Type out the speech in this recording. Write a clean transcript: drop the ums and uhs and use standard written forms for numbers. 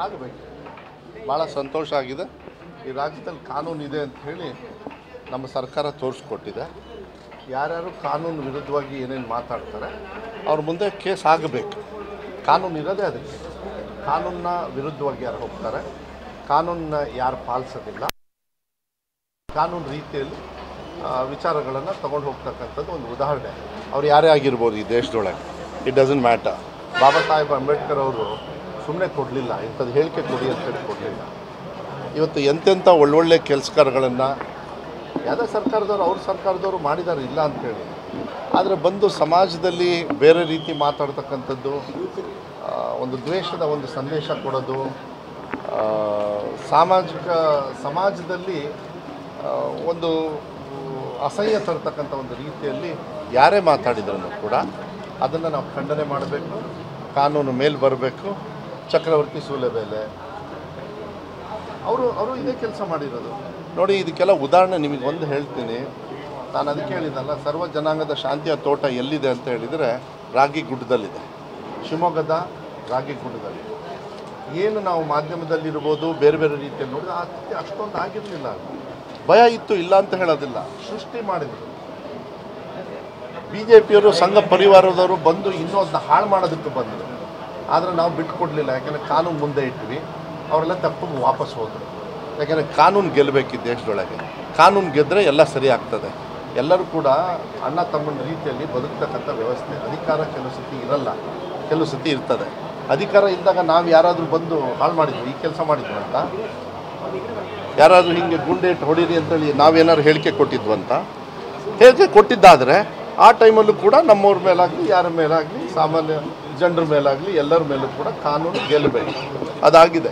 ಆಗಬೇಕು. ಭಾಳ ಸಂತೋಷ ಆಗಿದೆ. ಈ ರಾಜ್ಯದಲ್ಲಿ ಕಾನೂನು ಇದೆ ಅಂತ ಹೇಳಿ ನಮ್ಮ ಸರ್ಕಾರ ತೋರಿಸ್ಕೊಟ್ಟಿದೆ. ಯಾರ್ಯಾರು ಕಾನೂನು ವಿರುದ್ಧವಾಗಿ ಏನೇನು ಮಾತಾಡ್ತಾರೆ ಅವ್ರ ಮುಂದೆ ಕೇಸ್ ಆಗಬೇಕು. ಕಾನೂನು ಇರೋದೇ ಅದಕ್ಕೆ. ಕಾನೂನಿನ ವಿರುದ್ಧವಾಗಿ ಯಾರು ಹೋಗ್ತಾರೆ, ಕಾನೂನನ್ನ ಯಾರು ಪಾಲಿಸೋದಿಲ್ಲ, ಕಾನೂನು ರೀತಿಯಲ್ಲಿ ವಿಚಾರಗಳನ್ನು ತಗೊಂಡು ಹೋಗ್ತಕ್ಕಂಥದ್ದು ಒಂದು ಉದಾಹರಣೆ. ಅವ್ರು ಯಾರೇ ಆಗಿರ್ಬೋದು ಈ ದೇಶದೊಳಗೆ, it doesn't matter. Baba Saheb Ambedkar ಅವರು ಸುಮ್ಮನೆ ಕೊಡಲಿಲ್ಲ, ಇಂಥದ್ದು ಹೇಳಿಕೆ ಕೊಡಿ ಅಂತೇಳಿ ಕೊಡಲಿಲ್ಲ. ಇವತ್ತು ಎಂತೆಂಥ ಒಳ್ಳೊಳ್ಳೆ ಕೆಲಸಗಾರಗಳನ್ನು ಯಾವುದೇ ಸರ್ಕಾರದವರು ಅವ್ರ ಸರ್ಕಾರದವರು ಮಾಡಿದ್ದಾರೆ, ಇಲ್ಲ ಅಂಥೇಳಿ. ಆದರೆ ಬಂದು ಸಮಾಜದಲ್ಲಿ ಬೇರೆ ರೀತಿ ಮಾತಾಡ್ತಕ್ಕಂಥದ್ದು, ಒಂದು ದ್ವೇಷದ ಒಂದು ಸಂದೇಶ ಕೊಡೋದು, ಸಮಾಜದಲ್ಲಿ ಒಂದು ಅಸಹ್ಯ ತರ್ತಕ್ಕಂಥ ಒಂದು ರೀತಿಯಲ್ಲಿ ಯಾರೇ ಮಾತಾಡಿದ್ರೂ ಕೂಡ ಅದನ್ನು ನಾವು ಖಂಡನೆ ಮಾಡಬೇಕು. ಕಾನೂನು ಮೇಲೆ ಬರಬೇಕು. ಚಕ್ರವರ್ತಿ ಸೂಲೆಬೇಲೆ ಅವರು ಇದೇ ಕೆಲಸ ಮಾಡಿರೋದು ನೋಡಿ. ಇದಕ್ಕೆಲ್ಲ ಉದಾಹರಣೆ ನಿಮಗೆ ಒಂದು ಹೇಳ್ತೀನಿ. ನಾನು ಅದಕ್ಕೆ ಹೇಳಿದ್ದಲ್ಲ, ಸರ್ವ ಜನಾಂಗದ ಶಾಂತಿಯ ತೋಟ ಎಲ್ಲಿದೆ ಅಂತ ಹೇಳಿದರೆ ರಾಗಿಗುಡ್ಡದಲ್ಲಿದೆ, ಶಿವಮೊಗ್ಗದ ರಾಗಿಗುಡ್ಡದಲ್ಲಿ. ಏನು ನಾವು ಮಾಧ್ಯಮದಲ್ಲಿರ್ಬೋದು, ಬೇರೆ ಬೇರೆ ರೀತಿಯಲ್ಲಿ ನೋಡಿದ್ರೆ ಅಷ್ಟೊಂದು ಆಗಿರಲಿಲ್ಲ. ಭಯ ಇತ್ತು, ಇಲ್ಲ ಅಂತ ಹೇಳೋದಿಲ್ಲ. ಸೃಷ್ಟಿ ಮಾಡಿದರು BJPಯವರು, ಸಂಘ ಪರಿವಾರದವರು ಬಂದು ಇನ್ನೂ ಅದನ್ನ ಹಾಳು ಮಾಡೋದಕ್ಕೆ ಬಂದರು. ಆದರೆ ನಾವು ಬಿಟ್ಟುಕೊಡ್ಲಿಲ್ಲ. ಯಾಕೆಂದರೆ ಕಾನೂನು ಮುಂದೆ ಇಟ್ವಿ. ಅವರೆಲ್ಲ ತಪ್ಪು ವಾಪಸ್ ಹೋದರು. ಯಾಕೆಂದರೆ ಕಾನೂನು ಗೆಲ್ಲಬೇಕಿದ್ದ ದೇಶದೊಳಗೆ. ಕಾನೂನು ಗೆದ್ದರೆ ಎಲ್ಲ ಸರಿ ಆಗ್ತದೆ. ಎಲ್ಲರೂ ಕೂಡ ಅಣ್ಣ ತಮ್ಮನ ರೀತಿಯಲ್ಲಿ ಬದುಕ್ತಕ್ಕಂಥ ವ್ಯವಸ್ಥೆ. ಅಧಿಕಾರ ಕೆಲವು ಸತಿ ಇರಲ್ಲ, ಕೆಲವು ಸತಿ ಇರ್ತದೆ. ಅಧಿಕಾರ ಇದ್ದಾಗ ನಾವು ಯಾರಾದರೂ ಬಂದು ಹಾಳು ಮಾಡಿದ್ವಿ, ಈ ಕೆಲಸ ಮಾಡಿದ್ವಿ ಅಂತ, ಯಾರಾದರೂ ಹೀಗೆ ಗುಂಡೆ ಇಟ್ಟು ಹೊಡೀರಿ ಅಂತೇಳಿ ನಾವೇನಾದ್ರು ಹೇಳಿಕೆ ಕೊಟ್ಟಿದ್ವಂತ, ಹೇಳಿಕೆ ಕೊಟ್ಟಿದ್ದಾದರೆ ಆ ಟೈಮಲ್ಲೂ ಕೂಡ ನಮ್ಮವ್ರ ಮೇಲಾಗಲಿ, ಯಾರ ಮೇಲಾಗಲಿ, ಸಾಮಾನ್ಯ ಜನರ ಮೇಲಾಗಲಿ, ಎಲ್ಲರ ಮೇಲೂ ಕೂಡ ಕಾನೂನು ಗೆಲ್ಲಬೇಕು. ಅದಾಗಿದೆ.